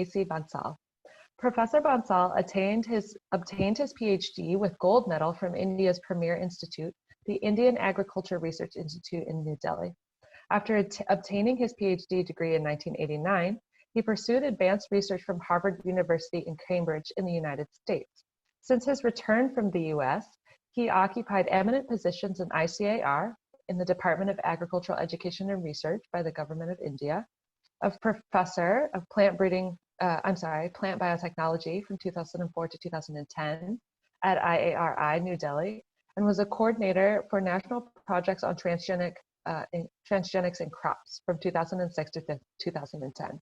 C Bansal. Professor Bansal obtained his Ph.D. with gold medal from India's premier institute, the Indian Agriculture Research Institute in New Delhi. After obtaining his Ph.D. degree in 1989, he pursued advanced research from Harvard University in Cambridge in the United States. Since his return from the US, he occupied eminent positions in ICAR, in the Department of Agricultural Education and Research by the Government of India, of Professor of Plant Biotechnology from 2004 to 2010 at IARI, New Delhi, and was a coordinator for national projects on transgenics in crops from 2006 to 2010.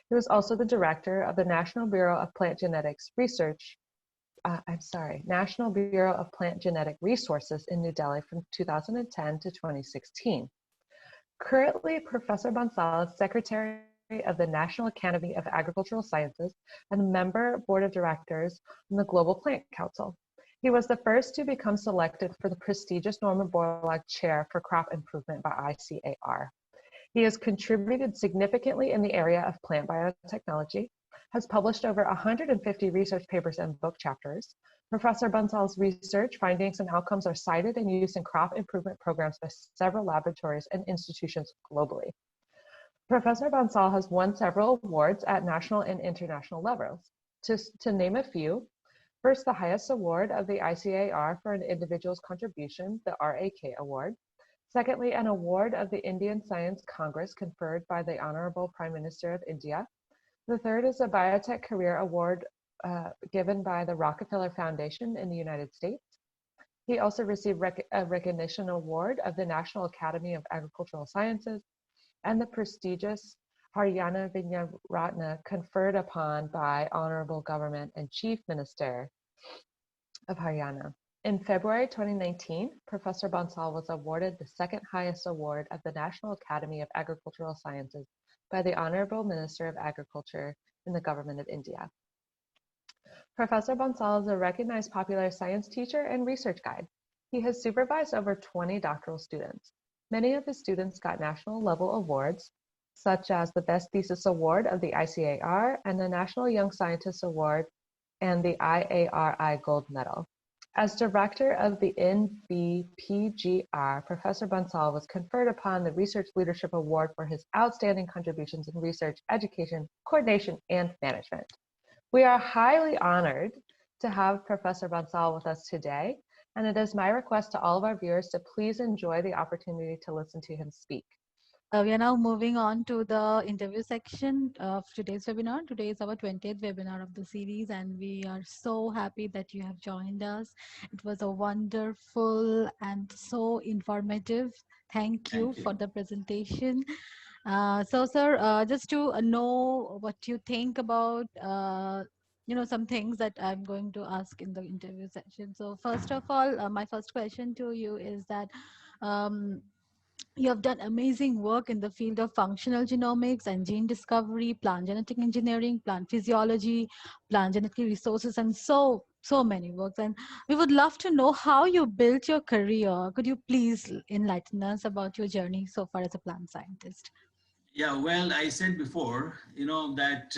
He was also the director of the National Bureau of Plant Genetics Research, National Bureau of Plant Genetic Resources in New Delhi from 2010 to 2016. Currently, Professor Bansal is Secretary of the National Academy of Agricultural Sciences and a member board of directors on the Global Plant Council. He was the first to become selected for the prestigious Norman Borlaug Chair for Crop Improvement by ICAR. He has contributed significantly in the area of plant biotechnology, has published over 150 research papers and book chapters. Professor Bansal's research findings and outcomes are cited and used in crop improvement programs by several laboratories and institutions globally. Professor Bansal has won several awards at national and international levels. To name a few, first, the highest award of the ICAR for an individual's contribution, the RAK Award. Secondly, an award of the Indian Science Congress conferred by the Honorable Prime Minister of India. The third is a Biotech Career Award given by the Rockefeller Foundation in the United States. He also received a recognition award of the National Academy of Agricultural Sciences and the prestigious Haryana Vigyan Ratna conferred upon by Honorable Government and Chief Minister of Haryana. In February 2019, Professor Bansal was awarded the second highest award of the National Academy of Agricultural Sciences by the Honorable Minister of Agriculture in the Government of India. Professor Bansal is a recognized popular science teacher and research guide. He has supervised over 20 doctoral students. Many of his students got national level awards, such as the Best Thesis Award of the ICAR and the National Young Scientist Award and the IARI Gold Medal. As director of the NBPGR, Professor Bansal was conferred upon the Research Leadership Award for his outstanding contributions in research, education, coordination, and management. We are highly honored to have Professor Bansal with us today, and it is my request to all of our viewers to please enjoy the opportunity to listen to him speak. We are now moving on to the interview section of today's webinar. Today is our 20th webinar of the series, and we are so happy that you have joined us. It was a wonderful and so informative. Thank you for the presentation. So, sir, just to know what you think about some things that I'm going to ask in the interview session. So first of all, my first question to you is that you have done amazing work in the field of functional genomics and gene discovery, plant genetic engineering, plant physiology, plant genetic resources, and so many works. And we would love to know how you built your career. Could you please enlighten us about your journey so far as a plant scientist? Yeah, well, I said before, that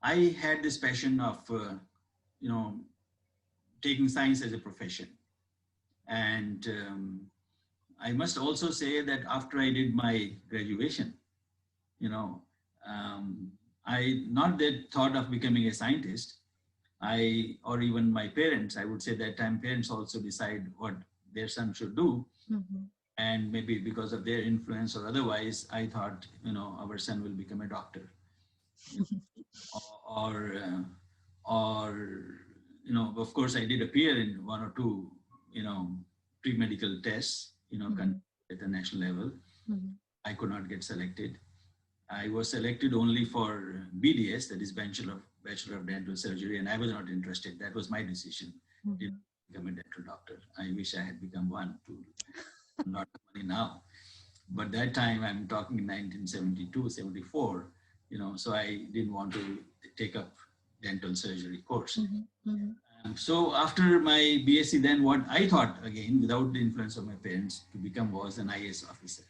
I had this passion of, taking science as a profession. And I must also say that after I did my graduation, I not that thought of becoming a scientist. Or even my parents, I would say that time parents also decide what their son should do. Mm-hmm. And maybe because of their influence or otherwise, I thought, our son will become a doctor. Of course, I did appear in one or two, premedical tests, mm-hmm. at the national level. Mm-hmm. I could not get selected. I was selected only for BDS, that is Bachelor of Dental Surgery, and I was not interested. That was my decision. Mm-hmm. Did become a dental doctor. I wish I had become one to not money now. But that time, I'm talking in 1972, 74, so I didn't want to take up dental surgery course. Mm-hmm. Mm-hmm. So after my BSc, then what I thought, again, without the influence of my parents, to become was an IAS officer.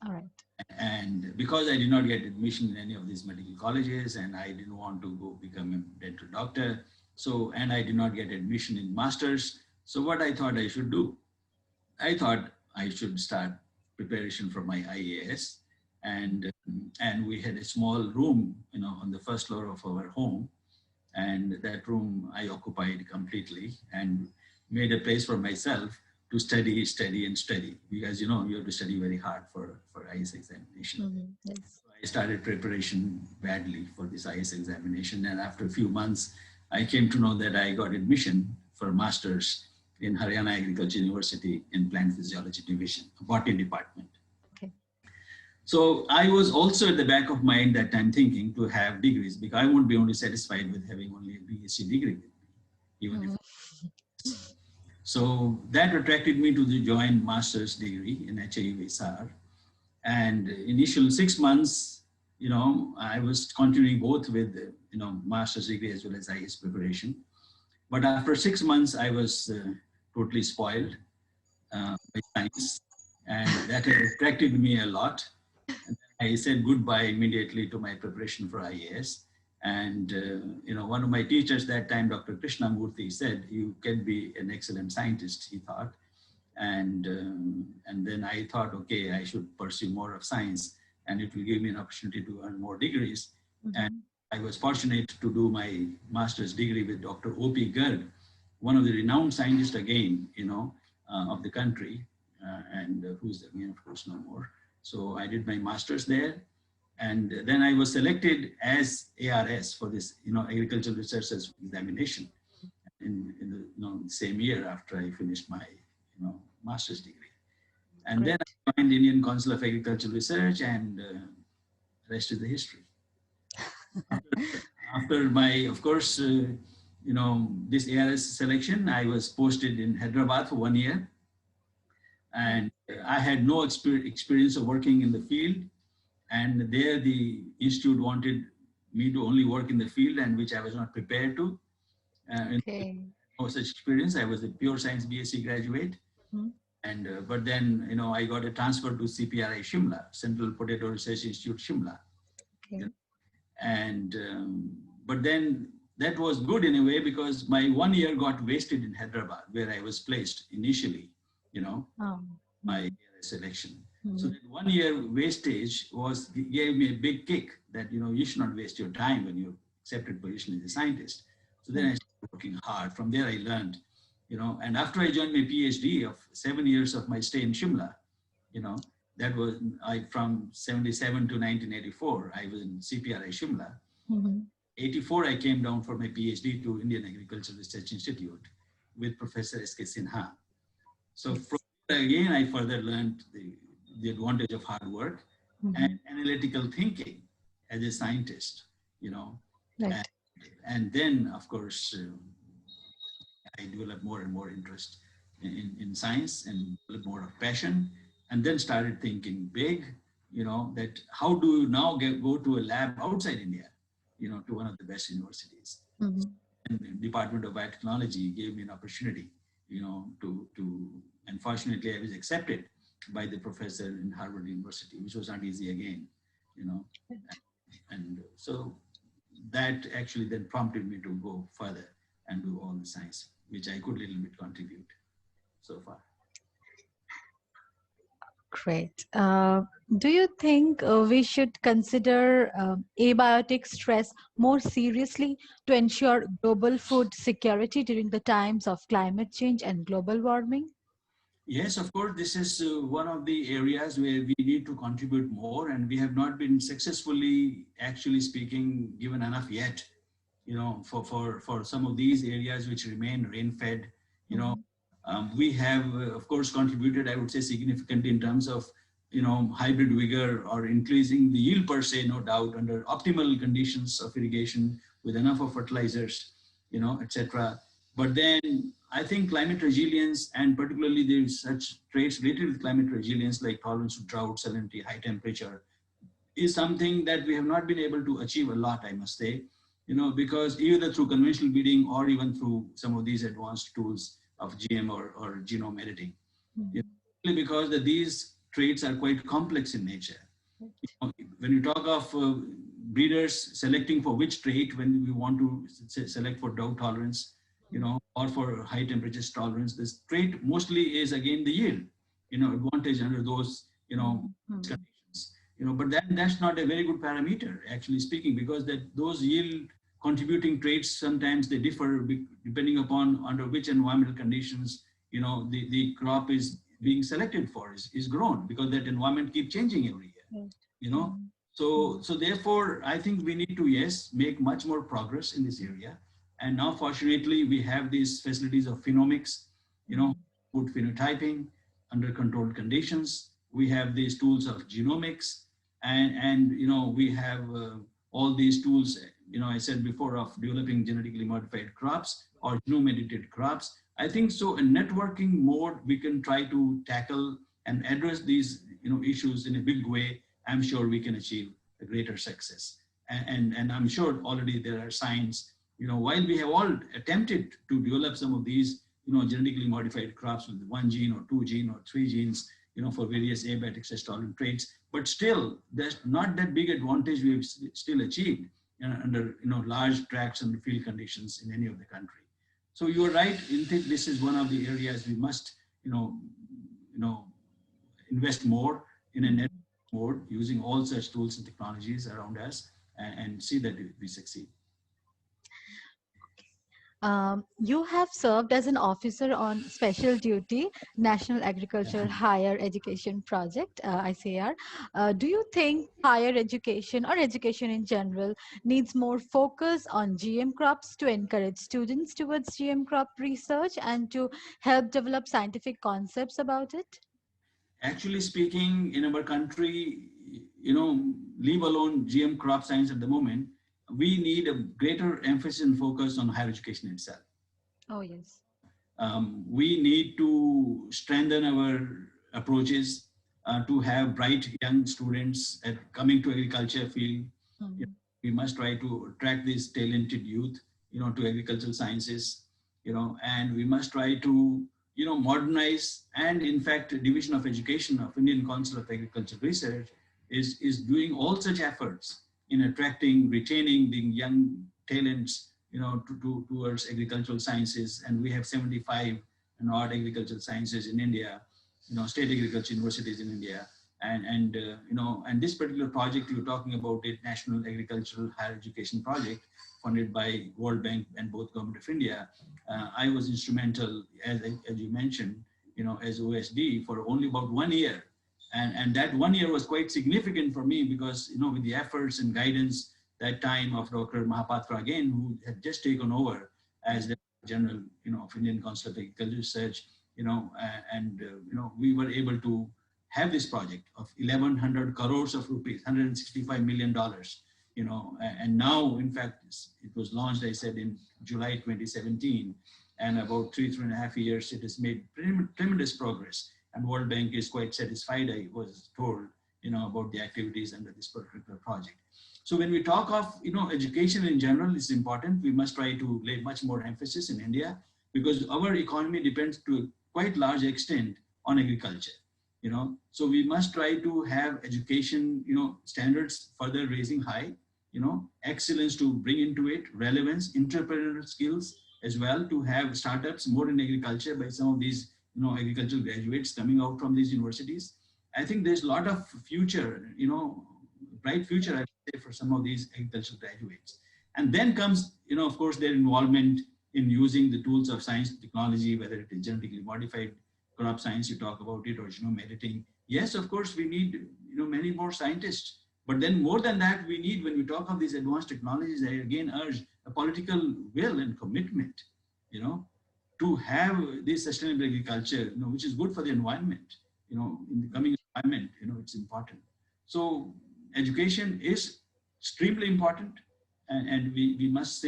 All right. And because I did not get admission in any of these medical colleges, and I didn't want to go become a dental doctor, so, and I did not get admission in masters. So what I thought I should do, I thought I should start preparation for my IAS, and we had a small room, on the first floor of our home, and that room I occupied completely and made a place for myself to study, because you have to study very hard for IAS examination. Yes. So I started preparation badly for this IAS examination, and after a few months, I came to know that I got admission for masters in Haryana Agriculture University in Plant Physiology Division, Botany Department. Okay. So I was also at the back of mind that time thinking to have degrees, because I won't be only satisfied with having only a BSc degree with me, even if. So that attracted me to join master's degree in HIVSR. And initial 6 months, I was continuing both with, master's degree as well as IAS preparation. But after 6 months, I was totally spoiled by science, and that attracted me a lot. And I said goodbye immediately to my preparation for IAS. And one of my teachers that time, Dr. Krishnamurthy, said, "You can be an excellent scientist," he thought. And then I thought, okay, I should pursue more of science, and it will give me an opportunity to earn more degrees. And I was fortunate to do my master's degree with Dr. O.P. Garg, one of the renowned scientists again, of the country, and who's again, of course, no more. So I did my master's there. And then I was selected as ARS for this, agricultural researchers examination in the same year after I finished my, master's degree. And Great. then I joined Indian Council of Agricultural Research, and the rest is the history. After my, of course, this ARS selection, I was posted in Hyderabad for 1 year. And I had no experience of working in the field. And there the institute wanted me to only work in the field, and which I was not prepared to. Okay. No such experience. I was a pure science BSc graduate. And but then, I got a transfer to CPRI Shimla, Central Potato Research Institute Shimla. Okay. And but then that was good in a way, because my 1 year got wasted in Hyderabad, where I was placed initially, my selection. So that 1 year wastage gave me a big kick that, you should not waste your time when you accepted position as a scientist. So then I started working hard. From there I learned, and after I joined my PhD of 7 years of my stay in Shimla, that was from 77 to 1984, I was in CPRI Shimla. 84, I came down for my PhD to Indian Agricultural Research Institute with Professor S.K. Sinha. So from there again, I further learned the advantage of hard work and analytical thinking as a scientist, Right. and then, of course, I developed more and more interest in science and developed more of passion, and then started thinking big, that how do you now go to a lab outside India, to one of the best universities. And the Department of Biotechnology gave me an opportunity, and fortunately I was accepted by the professor in Harvard University, which was not easy again, and so that actually then prompted me to go further and do all the science, which I could little bit contribute so far. Great. Do you think we should consider abiotic stress more seriously to ensure global food security during the times of climate change and global warming? Yes, of course, this is one of the areas where we need to contribute more, and we have not been successfully, actually speaking, given enough yet, for some of these areas which remain rain-fed. We have, of course, contributed, I would say, significantly in terms of, hybrid vigor or increasing the yield per se, no doubt, under optimal conditions of irrigation with enough of fertilizers, etc. But then I think climate resilience, and particularly there's such traits related with climate resilience like tolerance to drought, salinity, high temperature, is something that we have not been able to achieve a lot, I must say, because either through conventional breeding or even through some of these advanced tools of GM or genome editing. Because these traits are quite complex in nature. When you talk of breeders selecting for which trait, when we want to select for drought tolerance, or for high temperatures tolerance, this trait mostly is again the yield, advantage under those, conditions, but that's not a very good parameter, actually speaking, because those yield contributing traits, sometimes they differ depending upon under which environmental conditions, the crop is being selected for, is grown, because that environment keep changing every year, so therefore I think we need to, yes, make much more progress in this area. And now fortunately we have these facilities of phenomics, good phenotyping under controlled conditions. We have these tools of genomics, and we have all these tools, I said before, of developing genetically modified crops or genome edited crops. I think so in networking mode we can try to tackle and address these issues in a big way. I'm sure we can achieve a greater success. And I'm sure already there are signs, while we have all attempted to develop some of these, genetically modified crops with 1 gene or 2 gene or 3 genes, for various abiotic stress tolerant traits, but still there's not that big advantage we've still achieved under, large tracts and field conditions in any of the country. So you're right. I think this is one of the areas we must, invest more in a network mode, using all such tools and technologies around us, and see that we succeed. You have served as an officer on special duty, National Agricultural Higher Education Project, ICAR. Do you think higher education or education in general needs more focus on GM crops to encourage students towards GM crop research and to help develop scientific concepts about it? Actually speaking, in our country, leave alone GM crop science at the moment, we need a greater emphasis and focus on higher education itself. Oh, yes. We need to strengthen our approaches to have bright young students coming to agriculture field. We must try to attract these talented youth, to agricultural sciences, and we must try to, modernize. And in fact, Division of Education of Indian Council of Agricultural Research is doing all such efforts in attracting, retaining the young talents, towards agricultural sciences. And we have 75 odd agricultural sciences in India, state agriculture universities in India. And this particular project you're talking about, it National Agricultural Higher Education Project, funded by World Bank and both Government of India. I was instrumental, as you mentioned, as OSD for only about 1 year. And that 1 year was quite significant for me because, with the efforts and guidance that time of Dr. Mahapatra again, who had just taken over as the General, of Indian Council of Agricultural Research, we were able to have this project of 1,100 crores of rupees, $165 million, and now, in fact, it was launched, I said, in July 2017, and about 3.5 years, it has made tremendous progress. And World Bank is quite satisfied, I was told, about the activities under this particular project. So when we talk of, education in general is important, we must try to lay much more emphasis in India, because our economy depends to a quite large extent on agriculture, so we must try to have education, standards further raising high, excellence to bring into it, relevance, entrepreneurial skills as well, to have startups more in agriculture by some of these, agricultural graduates coming out from these universities. I think there's a lot of future, bright future, I would say, for some of these agricultural graduates. And then comes, of course, their involvement in using the tools of science and technology, whether it is genetically modified crop science, you talk about it, or genome editing. Yes, of course, we need, many more scientists. But then more than that, we need, when we talk of these advanced technologies, I again urge a political will and commitment, to have this sustainable agriculture, which is good for the environment, in the coming environment, it's important. So education is extremely important, and we must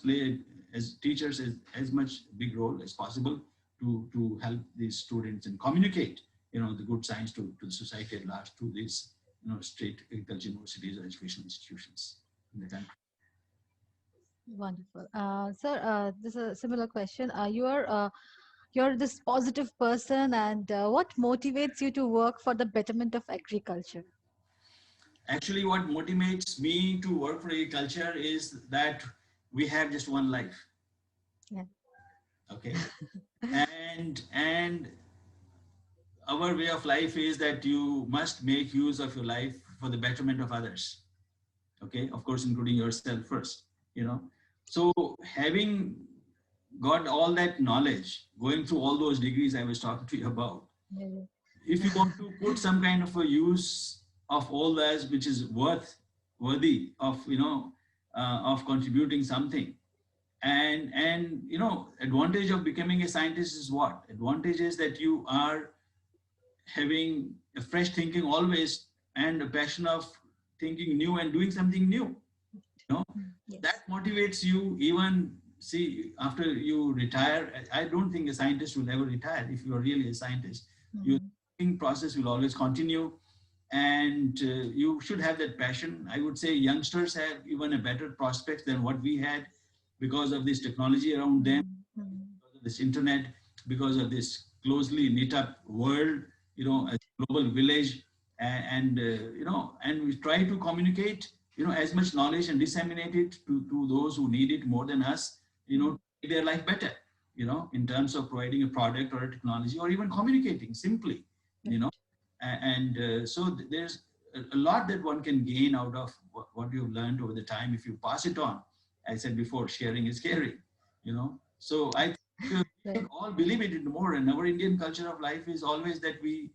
play as teachers as much big role as possible to help these students and communicate, the good science to the society at large, to these, state agriculture universities or educational institutions in the country. Wonderful. Sir, this is a similar question. You're this positive person, and what motivates you to work for the betterment of agriculture? Actually, what motivates me to work for agriculture is that we have just one life. Yeah. Okay. And our way of life is that you must make use of your life for the betterment of others. Okay, of course, including yourself first, you know. So having got all that knowledge, going through all those degrees I was talking to you about, Yeah. if you want to put some kind of a use of all that which is worthy of, you know, of contributing something, and you know, advantage of becoming a scientist is what? Advantage is that you are having a fresh thinking always and a passion of thinking new and doing something new. You know, Yes. that motivates you even, see, after you retire. I don't think a scientist will ever retire. If you are really a scientist, your thinking process will always continue, and you should have that passion. I would say youngsters have even a better prospect than what we had because of this technology around them, because of this internet, because of this closely knit up world, you know, a global village, and you know, and we try to communicate, you know, as much knowledge and disseminate it to those who need it more than us, you know, to make their life better, you know, in terms of providing a product or a technology or even communicating simply, you know. So there's a lot that one can gain out of what you've learned over the time if you pass it on. I said before, sharing is caring, you know. So I think we should all believe it more. And our Indian culture of life is always that we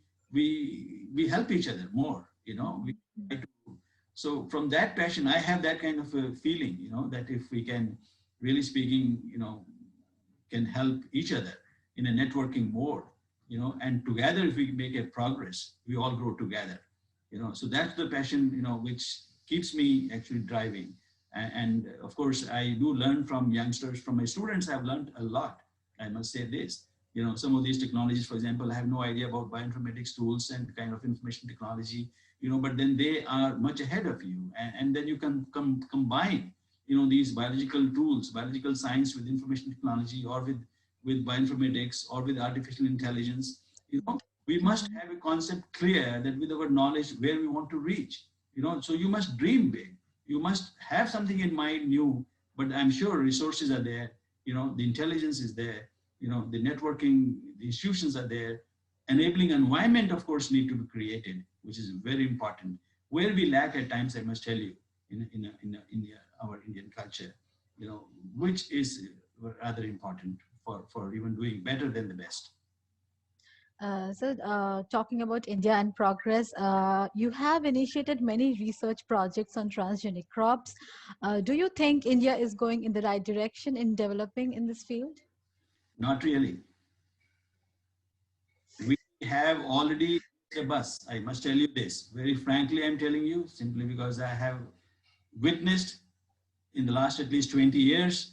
help each other more, you know. We try to, so from that passion, I have that kind of a feeling, you know, that if we can, really speaking, you know, can help each other in a networking mode, you know, and together if we make a progress, we all grow together, you know. So that's the passion, you know, which keeps me actually driving. And of course, I do learn from youngsters, from my students. I've learned a lot. I must say this, you know, some of these technologies, for example, I have no idea about bioinformatics tools and kind of information technology, you know, but then they are much ahead of you. And then you can combine, you know, these biological tools, biological science with information technology, or with bioinformatics, or with artificial intelligence. You know, we must have a concept clear that with our knowledge where we want to reach, you know. So you must dream big. You must have something in mind new, but I'm sure resources are there, you know, the intelligence is there, you know, the networking, the institutions are there, enabling environment, of course, need to be created, which is very important. Where we lack at times, I must tell you, in our Indian culture, you know, which is rather important for even doing better than the best. Talking about India and progress, you have initiated many research projects on transgenic crops. Do you think India is going in the right direction in developing in this field? Not really. We have already a bus. I must tell you this. Very frankly, I'm telling you, simply because I have witnessed in the last at least 20 years,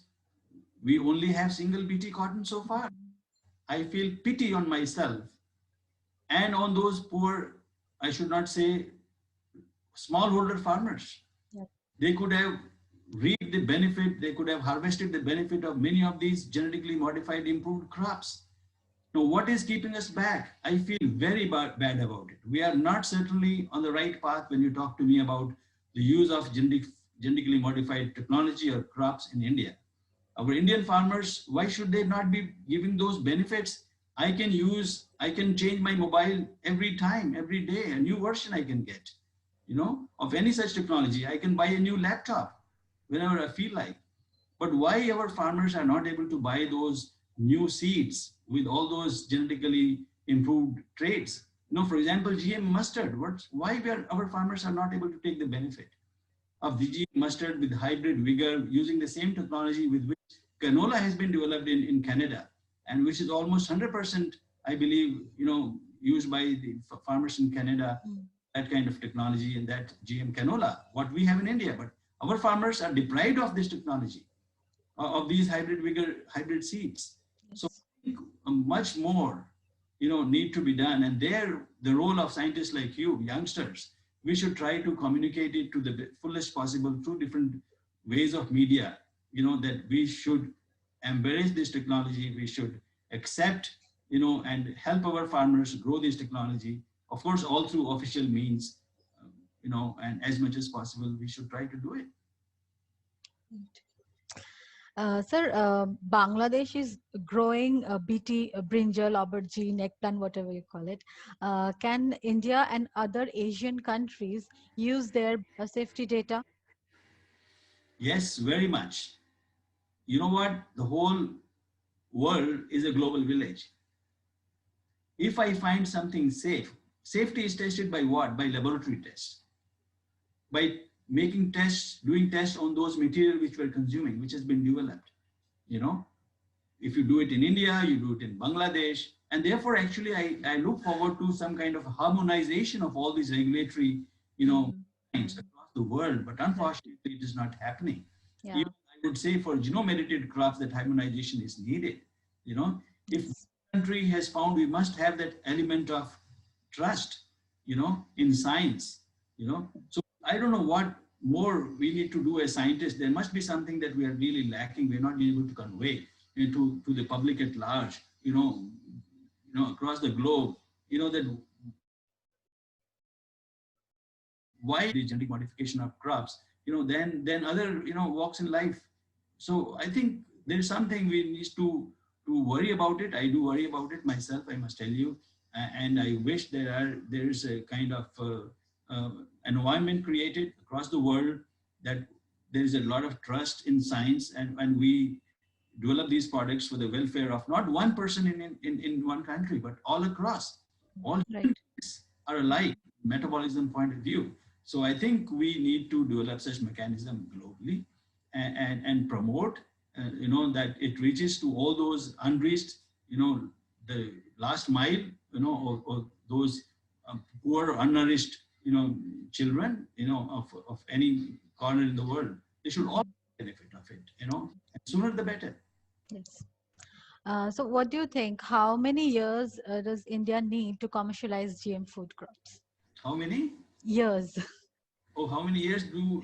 we only have single BT cotton so far. I feel pity on myself and on those poor, I should not say smallholder farmers. Yep. They could have reaped the benefit, they could have harvested the benefit of many of these genetically modified improved crops. Now, what is keeping us back? I feel very bad about it. We are not certainly on the right path when you talk to me about the use of genetically modified technology or crops in India. Our Indian farmers, why should they not be giving those benefits? I can change my mobile every time, every day, a new version I can get, you know, of any such technology. I can buy a new laptop whenever I feel like. But why our farmers are not able to buy those new seeds with all those genetically improved traits? You know, for example, GM mustard. Why our farmers are not able to take the benefit of the GM mustard with hybrid vigor, using the same technology with which canola has been developed in Canada, and which is almost 100%, I believe, you know, used by the farmers in Canada, that kind of technology and that GM canola, what we have in India. But our farmers are deprived of this technology, of these hybrid seeds. Yes. So I think much more, you know, need to be done. And there, the role of scientists like you, youngsters, we should try to communicate it to the fullest possible through different ways of media, you know, that we should embrace this technology, we should accept, you know, and help our farmers grow this technology, of course, all through official means, and as much as possible, we should try to do it. Sir, Bangladesh is growing BT, brinjal, aubergine, eggplant, whatever you call it. Can India and other Asian countries use their safety data? Yes, very much. You know what? The whole world is a global village. If I find something safe, safety is tested by what? By laboratory tests. By making tests, doing tests on those material which we're consuming, which has been developed. If you do it in India, you do it in Bangladesh. And therefore, actually, I look forward to some kind of harmonization of all these regulatory, things across the world. But unfortunately, it is not happening. Yeah. Even I would say for genome-edited crops, that harmonization is needed. If country has found, we must have that element of trust, in science, So I don't know what more we need to do as scientists. There must be something that we are really lacking. We're not able to convey to the public at large, across the globe, that why the genetic modification of crops, then other, walks in life. So I think there's something we need to worry about it. I do worry about it myself, I must tell you. And I wish there is a kind of environment created across the world that there is a lot of trust in science, and we develop these products for the welfare of not one person in one country, but all across. All humans are alike, metabolism point of view. So I think we need to develop such mechanism globally and promote, that it reaches to all those unreached, the last mile, or those poor, unnourished, children, of any corner in the world. They should all benefit of it, and sooner the better. Yes. So what do you think? How many years does India need to commercialize GM food crops? How many? Years. Oh, how many years do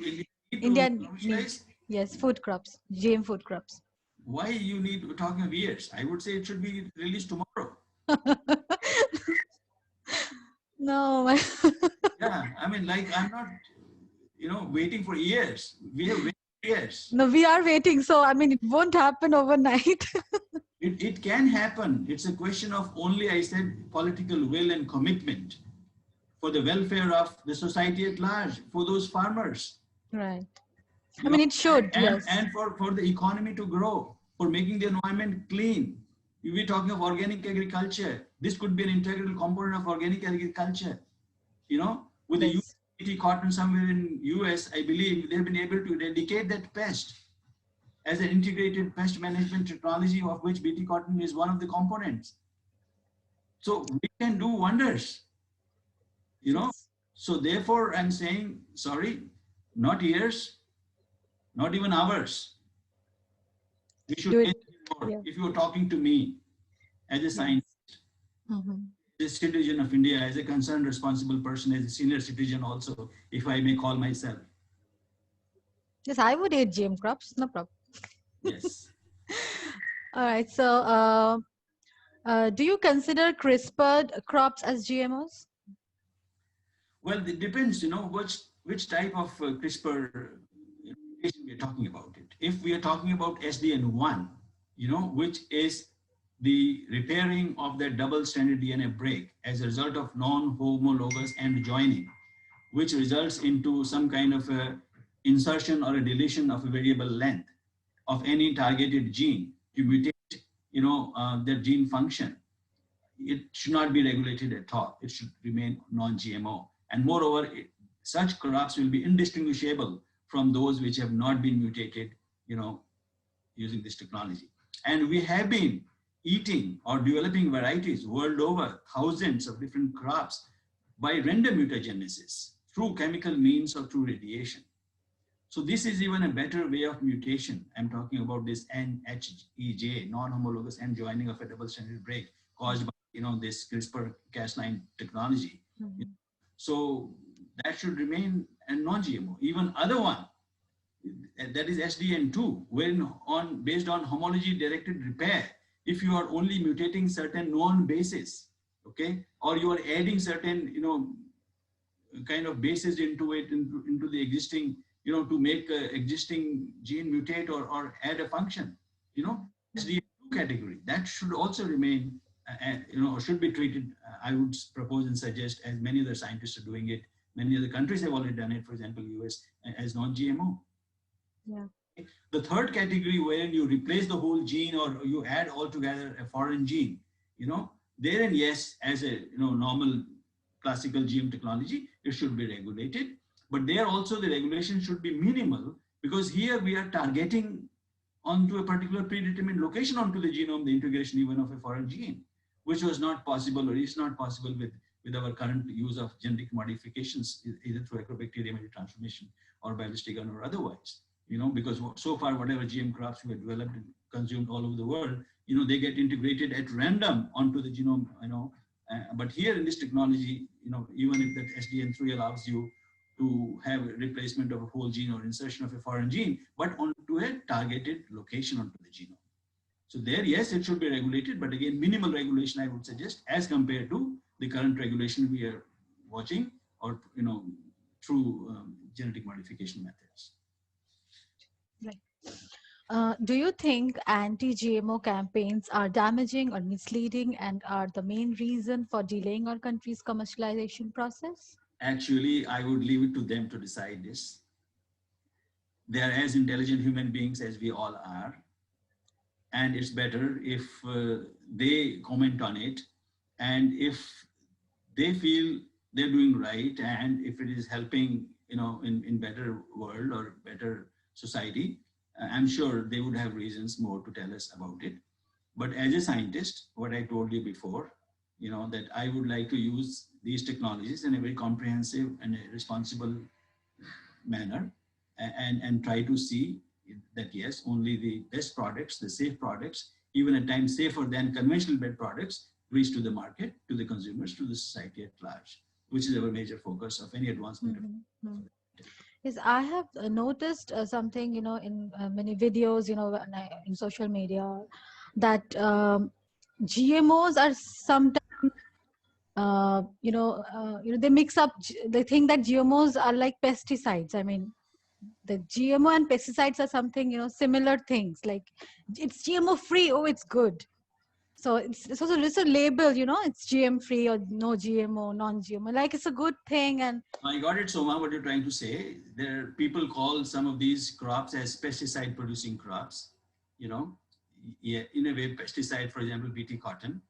India need to commercialize? Yes, food crops, GM food crops. Why you need, we're talking of years? I would say it should be released tomorrow. No. Yeah, I mean, like, I'm not, waiting for years. We have waited years. No, we are waiting. So, I mean, it won't happen overnight. It can happen. It's a question of only, I said, political will and commitment for the welfare of the society at large, for those farmers. Right. I mean, it should, yes. And for the economy to grow, for making the environment clean. If we're talking of organic agriculture, this could be an integral component of organic agriculture. With the UT cotton somewhere in US, I believe they've been able to eradicate that pest as an integrated pest management technology, of which BT cotton is one of the components. So we can do wonders, So therefore, I'm saying, sorry, not years, not even hours. We should do it more. Yeah. If you were talking to me as a scientist, as a citizen of India, as a concerned, responsible person, as a senior citizen also, if I may call myself. Yes, I would eat GM crops, no problem. Yes. All right. So, do you consider CRISPR crops as GMOs? Well, it depends, which type of CRISPR we are talking about it. If we are talking about SDN1, which is the repairing of the double-stranded DNA break as a result of non-homologous end joining, which results into some kind of a insertion or a deletion of a variable length of any targeted gene to mutate, their gene function. It should not be regulated at all. It should remain non-GMO. And moreover, such crops will be indistinguishable from those which have not been mutated, using this technology. And we have been eating or developing varieties world over, thousands of different crops by random mutagenesis through chemical means or through radiation. So this is even a better way of mutation. I'm talking about this NHEJ, non-homologous end joining of a double-stranded break caused by, this CRISPR-Cas9 technology. So that should remain a non-GMO. Even other one, that is SDN2, when based on homology-directed repair, if you are only mutating certain known bases, okay, or you are adding certain, kind of bases into it, into the existing, to make existing gene mutate or add a function, SD2 category. That should also remain, or should be treated, I would propose and suggest, as many other scientists are doing it. Many other countries have already done it, for example, US, as non-GMO. Yeah. The third category, wherein you replace the whole gene or you add altogether a foreign gene, therein, yes, as a normal classical GM technology, it should be regulated. But there also the regulation should be minimal, because here we are targeting onto a particular predetermined location onto the genome, the integration even of a foreign gene, which was not possible or is not possible with our current use of genetic modifications, either through agrobacterial transformation or biological gun or otherwise. Because so far, whatever GM crops we have developed and consumed all over the world, they get integrated at random onto the genome, but here in this technology, even if that SDN3 allows you to have a replacement of a whole gene or insertion of a foreign gene, but onto a targeted location onto the genome. So there, yes, it should be regulated, but again, minimal regulation, I would suggest, as compared to the current regulation we are watching, or, through genetic modification methods. Right. Do you think anti-GMO campaigns are damaging or misleading and are the main reason for delaying our country's commercialization process? Actually, I would leave it to them to decide this. They are as intelligent human beings as we all are. And it's better if they comment on it. And if they feel they're doing right, and if it is helping, in better world or better society, I'm sure they would have reasons more to tell us about it. But as a scientist, what I told you before, that I would like to use these technologies in a very comprehensive and a responsible manner, and try to see that, yes, only the best products, the safe products, even at times safer than conventional bed products, reach to the market, to the consumers, to the society at large, which is our major focus of any advancement. Yes, I have noticed something, in many videos, in social media, that GMOs are sometimes, they mix up. They think that GMOs are like pesticides. I mean, the GMO and pesticides are something, similar things. Like, it's GMO free. Oh, it's good. So it's also just a label, it's GM free or no GMO, non-GMO. Like, it's a good thing. And I got it, Soma, what you're trying to say. There are people call some of these crops as pesticide producing crops. Yeah, in a way, pesticide, for example, BT cotton.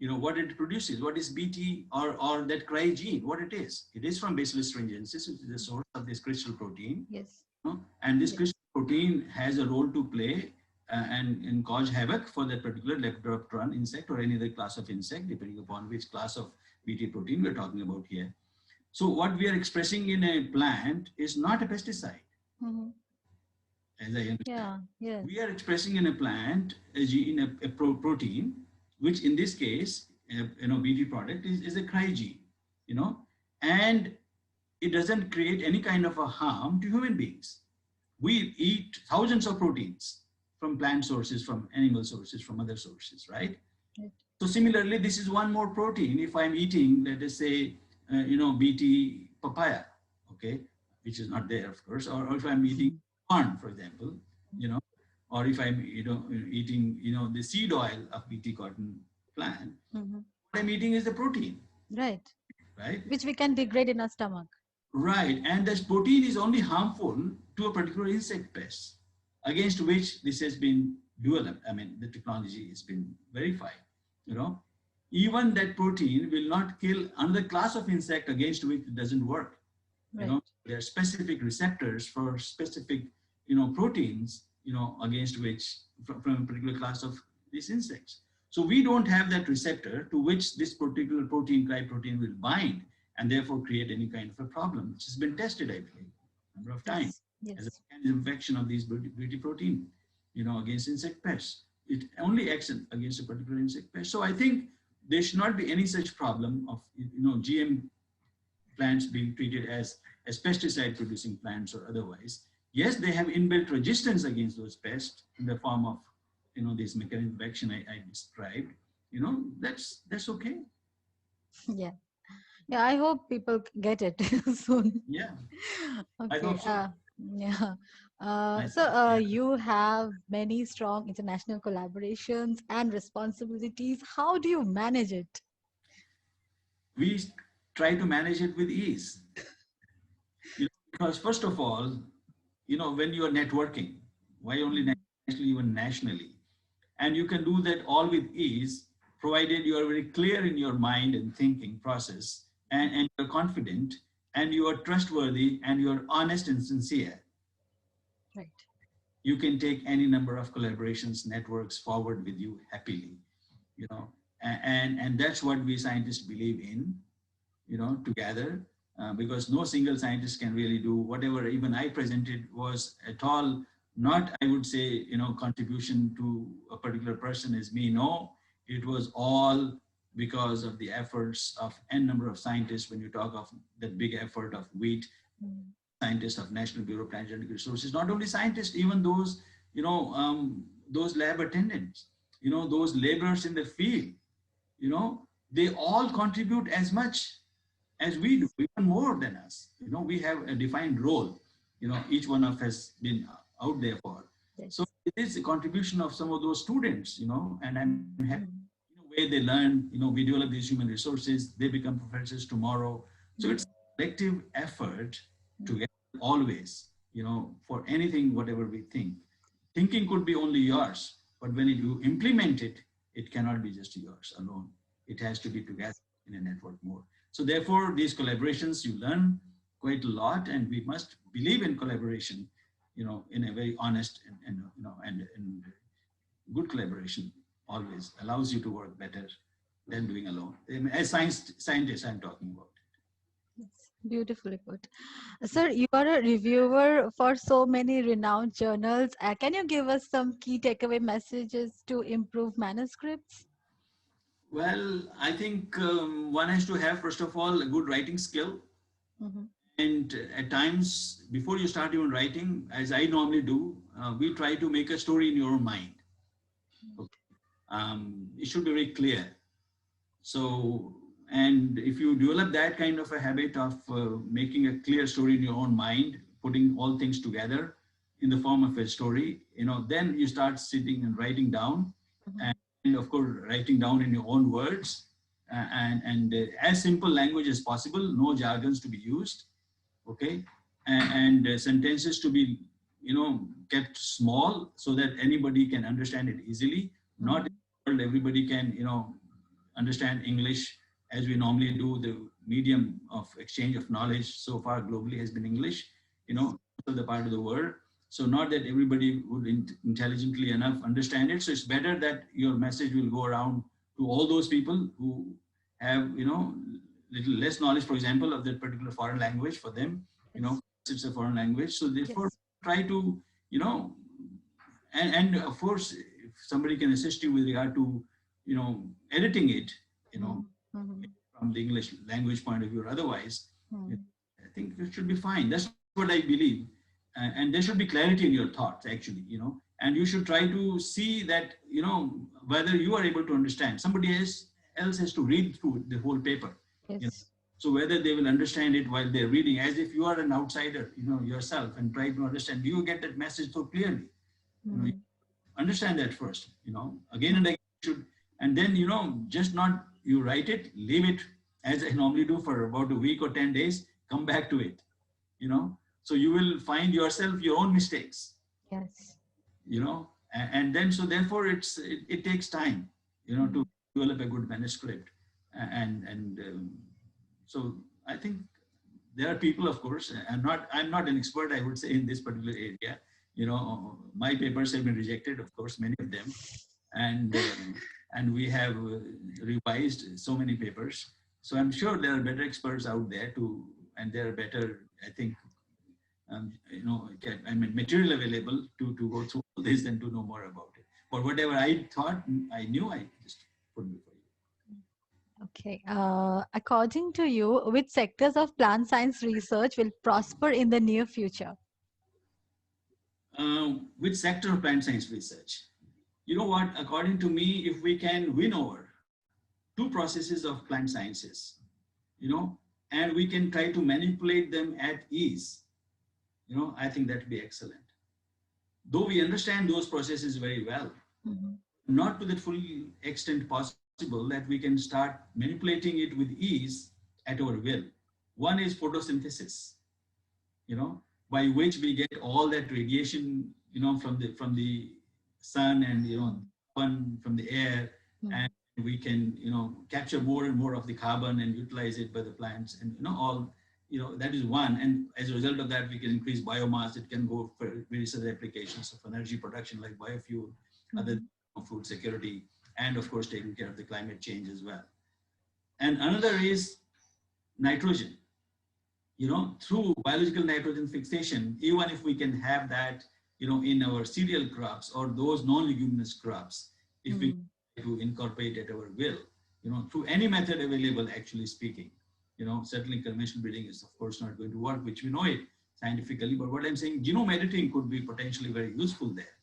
What it produces, what is BT or that cry gene, what it is. It is from Bacillus thuringiensis, which is the source of this crystal protein. Yes. And this crystal protein has a role to play and cause havoc for that particular Lepidopteran insect or any other class of insect, depending upon which class of BT protein we're talking about here. So what we are expressing in a plant is not a pesticide. As I understand. Yeah. We are expressing in a plant a gene, a protein, which in this case, BT product is a cry gene, and it doesn't create any kind of a harm to human beings. We eat thousands of proteins from plant sources, from animal sources, from other sources, right? So similarly, this is one more protein. If I'm eating, let us say, BT papaya, okay, which is not there, of course, or if I'm eating corn, for example, or if I'm, eating, the seed oil of BT cotton plant, what I'm eating is the protein. Right. Right. Which we can degrade in our stomach. Right. And this protein is only harmful to a particular insect pest against which this has been developed. I mean, the technology has been verified, Even that protein will not kill another class of insect against which it doesn't work. Right. There are specific receptors for specific, proteins, against which from a particular class of these insects. So we don't have that receptor to which this particular protein, cry protein, will bind and therefore create any kind of a problem, which has been tested, I believe, a number of times as a mechanism of action of these BT protein, against insect pests. It only acts against a particular insect pest. So I think there should not be any such problem of, GM plants being treated as pesticide producing plants or otherwise. Yes, they have inbuilt resistance against those pests in the form of, this mechanism of action I described. That's okay. Yeah. Yeah, I hope people get it soon. Yeah, I Okay. hope so. Yeah. So Yeah. you have many strong international collaborations and responsibilities. How do you manage it? We try to manage it with ease. Because first of all, when you are networking, why only nationally, even nationally? And you can do that all with ease, provided you are very clear in your mind and thinking process, and you're confident, and you are trustworthy, and you are honest and sincere. Right. You can take any number of collaborations, networks forward with you happily, and that's what we scientists believe in, together, because no single scientist can really do whatever even I presented was at all not, I would say, contribution to a particular person as me. No, it was all because of the efforts of n number of scientists. When you talk of that big effort of wheat, scientists of National Bureau of Transgenic Resources, not only scientists, even those lab attendants, those laborers in the field, they all contribute as much as we do, even more than us. We have a defined role, each one of us has been out there for. Yes. So it is a contribution of some of those students, and I'm happy in a way they learn, we develop these human resources, they become professors tomorrow. So it's a collective effort together always, for anything, whatever we think. Thinking could be only yours, but when you implement it, it cannot be just yours alone. It has to be together in a network mode. So therefore, these collaborations, you learn quite a lot, and we must believe in collaboration, in a very honest and good collaboration always allows you to work better than doing alone. As scientists, I'm talking about. Yes, beautifully put. Sir, you are a reviewer for so many renowned journals. Can you give us some key takeaway messages to improve manuscripts? Well, I think one has to have, first of all, a good writing skill. Mm-hmm. And at times, before you start even writing, as I normally do, we try to make a story in your own mind. Okay. It should be very clear. So, and if you develop that kind of a habit of making a clear story in your own mind, putting all things together in the form of a story, then you start sitting and writing down, and of course, writing down in your own words, and as simple language as possible, no jargons to be used, okay, and sentences to be, kept small so that anybody can understand it easily. Not everybody can, understand English as we normally do. The medium of exchange of knowledge so far globally has been English, the part of the world. So not that everybody would intelligently enough understand it. So it's better that your message will go around to all those people who have, little less knowledge, for example, of that particular foreign language. For them, it's a foreign language. So therefore, try to, and of course, if somebody can assist you with regard to, editing it, from the English language point of view or otherwise, I think it should be fine. That's what I believe. And there should be clarity in your thoughts, actually, and you should try to see that, whether you are able to understand. Somebody else has to read through the whole paper. Yes. So whether they will understand it while they're reading, as if you are an outsider, yourself, and try to understand. Do you get that message so clearly? You understand that first, again and again. And then, just not you write it, leave it as I normally do for about a week or 10 days, come back to it, so you will find yourself your own mistakes. Yes. And then, so therefore it takes time, to develop a good manuscript. So I think there are people, of course, I'm not an expert, I would say, in this particular area. My papers have been rejected, of course, many of them. And we have revised so many papers. So I'm sure there are better experts out there and there are better, I think, material available to go through all this and to know more about it. But whatever I thought I knew, I just put before you. Okay. According to you, which sectors of plant science research will prosper in the near future? Which sector of plant science research? You know what? According to me, if we can win over two processes of plant sciences, and we can try to manipulate them at ease, I think that would be excellent. Though we understand those processes very well, not to the full extent possible that we can start manipulating it with ease at our will. One is photosynthesis, by which we get all that radiation, from the sun and, from the air, and we can, capture more and more of the carbon and utilize it by the plants, and, that is one. And as a result of that, we can increase biomass. It can go for various other applications of energy production like biofuel, other food security, and of course, taking care of the climate change as well. And another is nitrogen. Through biological nitrogen fixation, even if we can have that, in our cereal crops or those non-leguminous crops, if we to incorporate at our will, through any method available, actually speaking, certainly conventional breeding is of course not going to work, which we know it scientifically, but what I'm saying, genome editing could be potentially very useful there,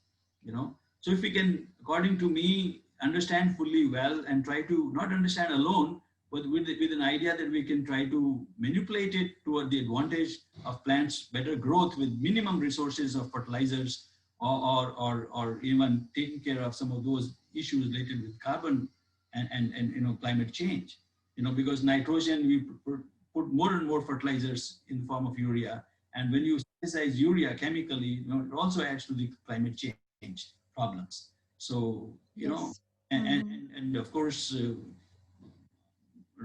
So if we can, according to me, understand fully well and try to not understand alone, but with an idea that we can try to manipulate it toward the advantage of plants' better growth with minimum resources of fertilizers, or even taking care of some of those issues related with carbon and climate change. Because nitrogen, we put more and more fertilizers in the form of urea, and when you synthesize urea chemically, it also adds to the climate change problems. So and of course.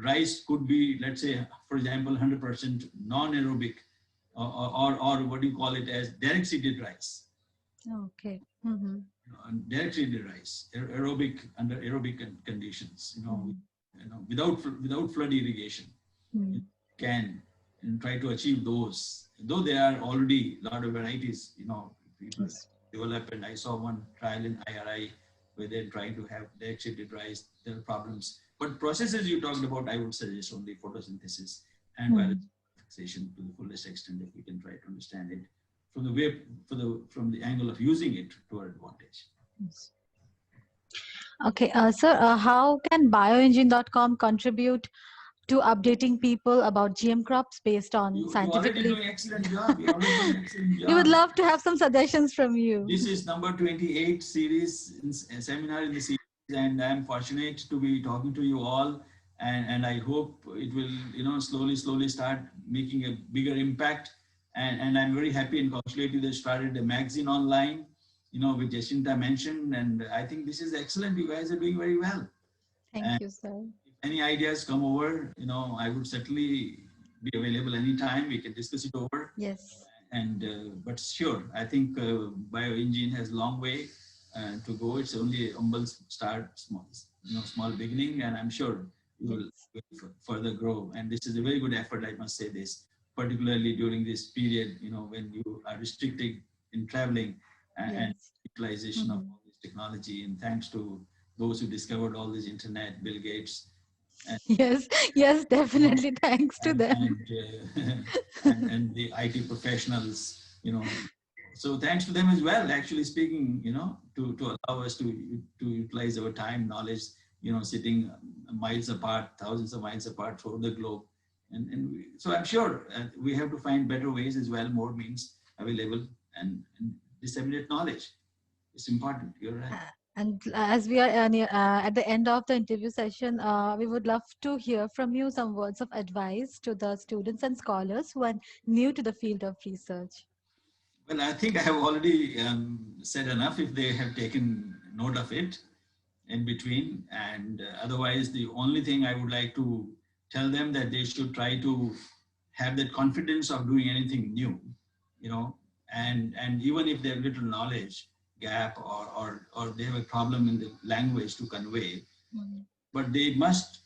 Rice could be, let's say, for example, 100% non-aerobic, or what do you call it as direct seeded rice. Okay. Direct seeded rice, aerobic, under aerobic conditions, without flood irrigation, can try to achieve those. Though there are already a lot of varieties, people develop, and I saw one trial in IARI where they're trying to have direct seeded rice. There are problems. But processes you talked about, I would suggest only photosynthesis and biological fixation to the fullest extent, if we can try to understand it from the way, from the angle of using it to our advantage. Yes. Okay, sir, how can bioengine.com contribute to updating people about GM crops based on scientifically? You're already doing excellent job. You're already doing excellent job. We would love to have some suggestions from you. This is number 28 series, seminar in the series, and I'm fortunate to be talking to you all, and I hope it will, slowly start making a bigger impact. And I'm very happy and congratulated they started a magazine online, which Jacinta mentioned, and I think this is excellent. You guys are doing very well. Thank you, sir. If any ideas come over, I would certainly be available anytime. We can discuss it over. Yes. And but sure, I think Bioingene has a long way to go. It's only a humble start, small beginning, and I'm sure you will further grow. And this is a very good effort, I must say this, particularly during this period, when you are restricted in traveling and utilization of all this technology. And thanks to those who discovered all this internet, Bill Gates. And, yes, definitely. Thanks to them. And the IT professionals, So thanks to them as well, actually speaking, to allow us to utilize our time, knowledge, sitting miles apart, thousands of miles apart throughout the globe. So I'm sure we have to find better ways as well, more means available, and disseminate knowledge. It's important. You're right. And as we are at the end of the interview session, we would love to hear from you some words of advice to the students and scholars who are new to the field of research. Well, I think I have already said enough if they have taken note of it in between. And otherwise, the only thing I would like to tell them that they should try to have that confidence of doing anything new, and even if they have little knowledge gap or they have a problem in the language to convey, but they must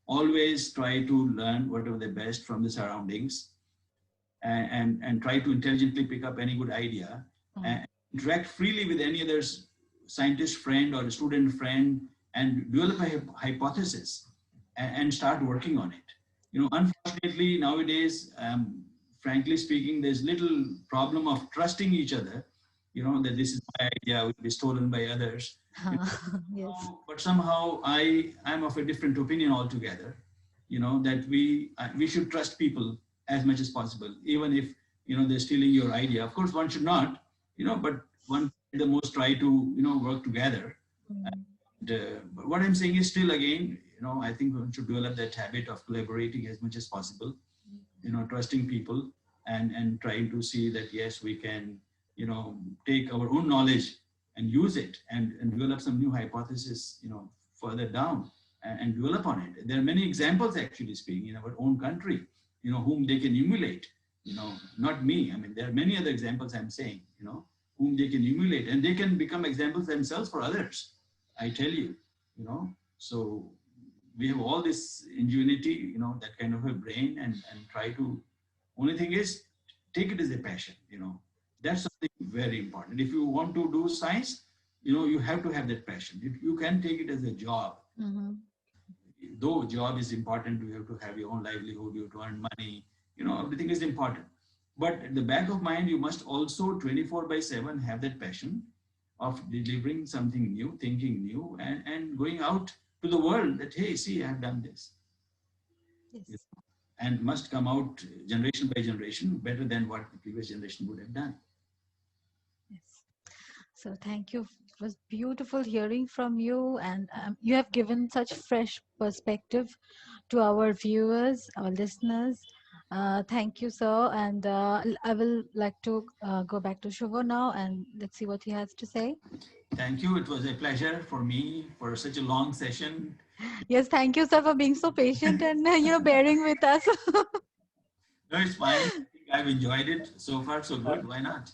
always try to learn whatever the best from the surroundings, and try to intelligently pick up any good idea and interact freely with any other scientist friend or a student friend and develop a hypothesis and start working on it. Unfortunately nowadays, frankly speaking, there's little problem of trusting each other, that this is my idea will be stolen by others. Yes. But somehow I'm of a different opinion altogether. that we should trust people as much as possible, even if, they're stealing your idea. Of course, one should not, but one at the most try to, work together. But what I'm saying is still, again, I think one should develop that habit of collaborating as much as possible, trusting people and trying to see that, yes, we can, take our own knowledge and use it and develop some new hypothesis, further down and develop on it. There are many examples, actually speaking, in our own country, whom they can emulate, not me. I mean, there are many other examples I'm saying, whom they can emulate, and they can become examples themselves for others. I tell you, so we have all this ingenuity, that kind of a brain, and try to, only thing is, take it as a passion, that's something very important. If you want to do science, you have to have that passion. If you can take it as a job, though job is important, you have to have your own livelihood, you have to earn money, everything is important. But at the back of mind, you must also 24/7 have that passion of delivering something new, thinking new, and going out to the world that, hey, see, I have done this. Yes. And must come out generation by generation better than what the previous generation would have done. Yes. So thank you. It was beautiful hearing from you, and you have given such fresh perspective to our viewers, our listeners. Thank you, sir. And I will like to go back to Shubha now, and let's see what he has to say. Thank you. It was a pleasure for me for such a long session. Yes, thank you, sir, for being so patient and bearing with us. No, it's fine. I've enjoyed it so far, so good. Why not?